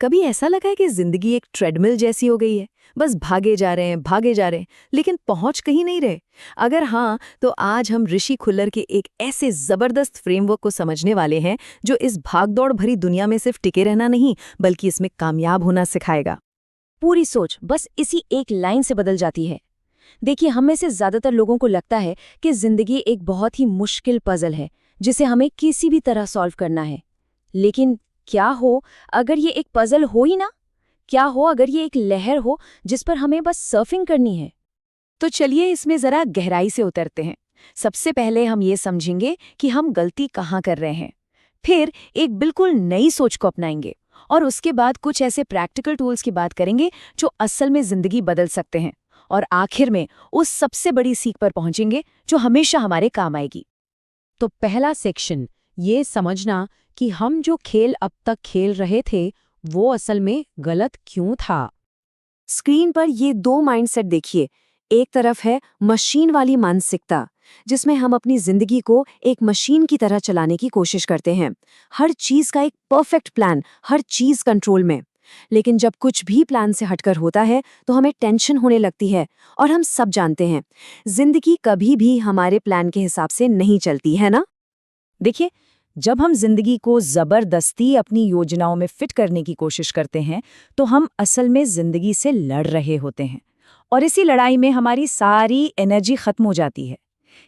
कभी ऐसा लगा है कि जिंदगी एक ट्रेडमिल जैसी हो गई है, बस भागे जा रहे हैं भागे जा रहे हैं, लेकिन पहुंच कहीं नहीं रहे? अगर हाँ, तो आज हम ऋषि खुल्लर के एक ऐसे जबरदस्त फ्रेमवर्क को समझने वाले हैं जो इस भागदौड़ भरी दुनिया में सिर्फ टिके रहना नहीं, बल्कि इसमें कामयाब होना सिखाएगा। पूरी सोच बस इसी एक लाइन से बदल जाती है। देखिए, हम में से ज्यादातर लोगों को लगता है कि जिंदगी एक बहुत ही मुश्किल पजल है जिसे हमें किसी भी तरह सॉल्व करना है। लेकिन क्या हो अगर ये एक पजल हो ही ना? क्या हो अगर ये एक लहर हो जिस पर हमें बस सर्फिंग करनी है? तो चलिए इसमें जरा गहराई से उतरते हैं। सबसे पहले हम ये समझेंगे कि हम गलती कहाँ कर रहे हैं, फिर एक बिल्कुल नई सोच को अपनाएंगे और उसके बाद कुछ ऐसे प्रैक्टिकल टूल्स की बात करेंगे जो असल में जिंदगी बदल सकते हैं, और आखिर में उस सबसे बड़ी सीख पर पहुंचेंगे जो हमेशा हमारे काम आएगी। तो पहला सेक्शन, ये समझना कि हम जो खेल अब तक खेल रहे थे वो असल में गलत क्यों था। स्क्रीन पर ये दो माइंडसेट देखिए। एक तरफ है मशीन वाली मानसिकता, जिसमें हम अपनी जिंदगी को एक मशीन की तरह चलाने की कोशिश करते हैं। हर चीज का एक परफेक्ट प्लान, हर चीज कंट्रोल में। लेकिन जब कुछ भी प्लान से हटकर होता है तो हमें टेंशन होने लगती है, और हम सब जानते हैं जिंदगी कभी भी हमारे प्लान के हिसाब से नहीं चलती है ना। देखिए, जब हम जिंदगी को जबरदस्ती अपनी योजनाओं में फिट करने की कोशिश करते हैं तो हम असल में जिंदगी से लड़ रहे होते हैं, और इसी लड़ाई में हमारी सारी एनर्जी खत्म हो जाती है।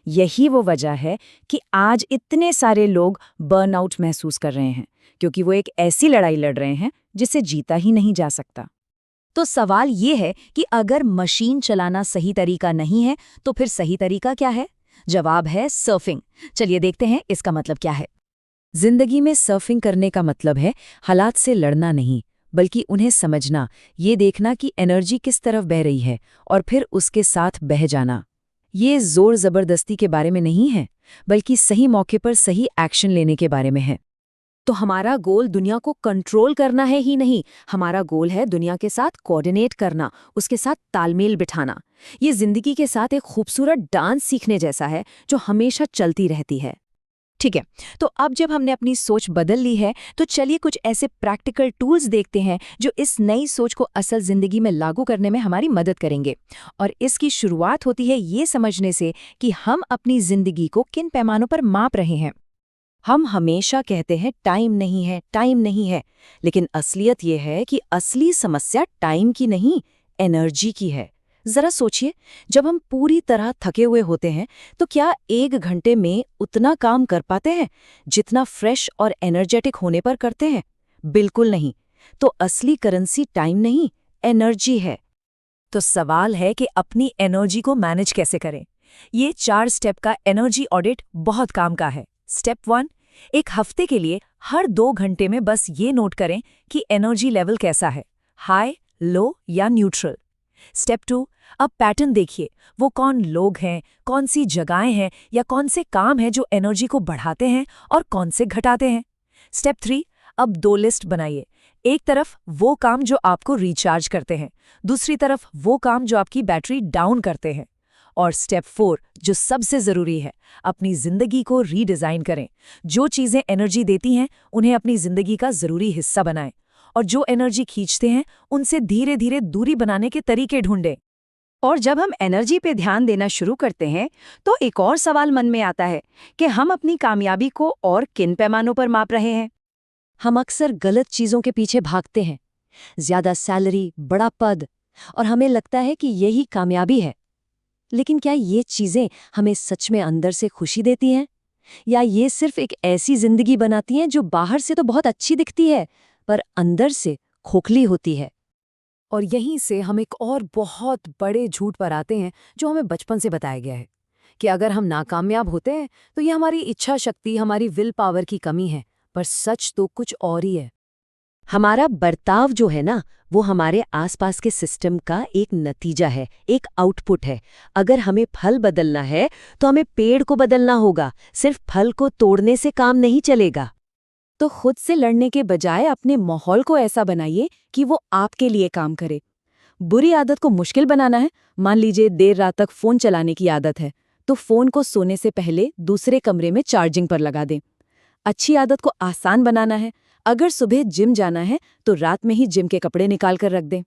यही वो वजह है कि आज इतने सारे लोग बर्नआउट महसूस कर रहे हैं, क्योंकि वो एक ऐसी लड़ाई लड़ रहे हैं जिसे जीता ही नहीं जा सकता। तो सवाल ये है कि अगर मशीन चलाना सही तरीका नहीं है तो फिर सही तरीका क्या है? जवाब है सर्फिंग। चलिए देखते हैं इसका मतलब क्या है। जिंदगी में सर्फिंग करने का मतलब है हालात से लड़ना नहीं, बल्कि उन्हें समझना, ये देखना कि एनर्जी किस तरफ बह रही है और फिर उसके साथ बह जाना। ये जोर जबरदस्ती के बारे में नहीं है, बल्कि सही मौके पर सही एक्शन लेने के बारे में है। तो हमारा गोल दुनिया को कंट्रोल करना है ही नहीं, हमारा गोल है दुनिया के साथ कोऑर्डिनेट करना, उसके साथ तालमेल बिठाना। ये जिंदगी के साथ एक खूबसूरत डांस सीखने जैसा है जो हमेशा चलती रहती है। ठीक है, तो अब जब हमने अपनी सोच बदल ली है तो चलिए कुछ ऐसे प्रैक्टिकल टूल्स देखते हैं जो इस नई सोच को असल जिंदगी में लागू करने में हमारी मदद करेंगे। और इसकी शुरुआत होती है ये समझने से कि हम अपनी जिंदगी को किन पैमानों पर माप रहे हैं। हम हमेशा कहते हैं टाइम नहीं है, टाइम नहीं है, लेकिन असलियत ये है कि असली समस्या टाइम की नहीं, एनर्जी की है। जरा सोचिए, जब हम पूरी तरह थके हुए होते हैं तो क्या 1 घंटे में उतना काम कर पाते हैं जितना फ्रेश और एनर्जेटिक होने पर करते हैं? बिल्कुल नहीं। तो असली करेंसी टाइम नहीं, एनर्जी है। तो सवाल है कि अपनी एनर्जी को मैनेज कैसे करें। ये 4 स्टेप का एनर्जी ऑडिट बहुत काम का है। स्टेप 1, एक हफ्ते के लिए हर 2 घंटे में बस ये नोट करें कि एनर्जी लेवल कैसा है, हाई, लो या न्यूट्रल। स्टेप 2, अब पैटर्न देखिए, वो कौन लोग हैं, कौन सी जगहें हैं या कौन से काम हैं जो एनर्जी को बढ़ाते हैं और कौन से घटाते हैं। स्टेप 3, अब 2 लिस्ट बनाइए। एक तरफ वो काम जो आपको रिचार्ज करते हैं, दूसरी तरफ वो काम जो आपकी बैटरी डाउन करते हैं। और स्टेप 4, जो सबसे जरूरी है, अपनी जिंदगी को रीडिजाइन करें। जो चीजें एनर्जी देती हैं उन्हें अपनी जिंदगी का जरूरी हिस्सा बनाएं, और जो एनर्जी खींचते हैं उनसे धीरे धीरे दूरी बनाने के तरीके ढूंढें। और जब हम एनर्जी पे ध्यान देना शुरू करते हैं तो एक और सवाल मन में आता है कि हम अपनी कामयाबी को और किन पैमानों पर माप रहे हैं। हम अक्सर गलत चीजों के पीछे भागते हैं, ज्यादा सैलरी, बड़ा पद, और हमें लगता है कि यही कामयाबी है। लेकिन क्या ये चीजें हमें सच में अंदर से खुशी देती हैं, या ये सिर्फ एक ऐसी जिंदगी बनाती हैं जो बाहर से तो बहुत अच्छी दिखती है पर अंदर से खोखली होती है? और यहीं से हम एक और बहुत बड़े झूठ पर आते हैं जो हमें बचपन से बताया गया है कि अगर हम नाकामयाब होते हैं तो ये हमारी इच्छा शक्ति, हमारी विल पावर की कमी है। पर सच तो कुछ और ही है। हमारा बर्ताव जो है ना, वो हमारे आसपास के सिस्टम का एक नतीजा है, एक आउटपुट है। अगर हमें फल बदलना है तो हमें पेड़ को बदलना होगा, सिर्फ फल को तोड़ने से काम नहीं चलेगा। तो खुद से लड़ने के बजाय अपने माहौल को ऐसा बनाइए कि वो आपके लिए काम करे। बुरी आदत को मुश्किल बनाना है, मान लीजिए देर रात तक फोन चलाने की आदत है, तो फोन को सोने से पहले दूसरे कमरे में चार्जिंग पर लगा दें। अच्छी आदत को आसान बनाना है, अगर सुबह जिम जाना है तो रात में ही जिम के कपड़े निकाल कर रख दें।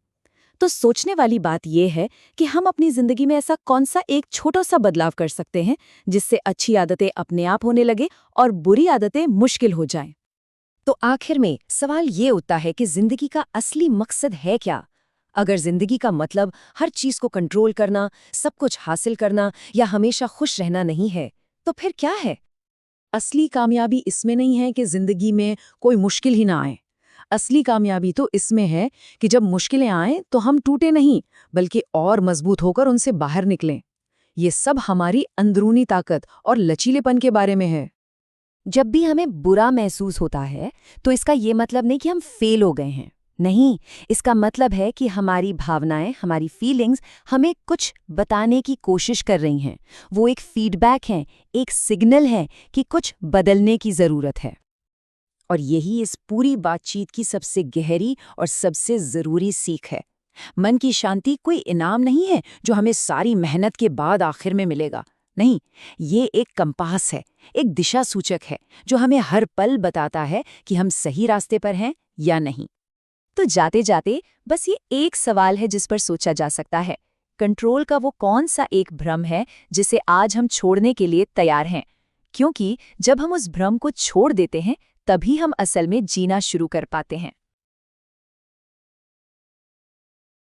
तो सोचने वाली बात यह है कि हम अपनी जिंदगी में ऐसा कौन सा एक छोटा सा बदलाव कर सकते हैं जिससे अच्छी आदतें अपने आप होने लगे और बुरी आदतें मुश्किल हो जाएं। तो आखिर में सवाल ये उठता है कि जिंदगी का असली मकसद है क्या? अगर जिंदगी का मतलब हर चीज को कंट्रोल करना, सब कुछ हासिल करना या हमेशा खुश रहना नहीं है, तो फिर क्या है? असली कामयाबी इसमें नहीं है कि जिंदगी में कोई मुश्किल ही ना आए। असली कामयाबी तो इसमें है कि जब मुश्किलें आएं तो हम टूटे नहीं, बल्कि और मजबूत होकर उनसे बाहर निकलें। ये सब हमारी अंदरूनी ताकत और लचीलेपन के बारे में है। जब भी हमें बुरा महसूस होता है तो इसका ये मतलब नहीं कि हम फेल हो गए हैं। नहीं, इसका मतलब है कि हमारी भावनाएं, हमारी फीलिंग्स हमें कुछ बताने की कोशिश कर रही हैं। वो एक फीडबैक है, एक सिग्नल है कि कुछ बदलने की ज़रूरत है। और यही इस पूरी बातचीत की सबसे गहरी और सबसे ज़रूरी सीख है। मन की शांति कोई इनाम नहीं है जो हमें सारी मेहनत के बाद आखिर में मिलेगा। नहीं, ये एक कंपास है, एक दिशा सूचक है जो हमें हर पल बताता है कि हम सही रास्ते पर हैं या नहीं। तो जाते जाते बस ये एक सवाल है जिस पर सोचा जा सकता है, कंट्रोल का वो कौन सा एक भ्रम है जिसे आज हम छोड़ने के लिए तैयार हैं? क्योंकि जब हम उस भ्रम को छोड़ देते हैं तभी हम असल में जीना शुरू कर पाते हैं।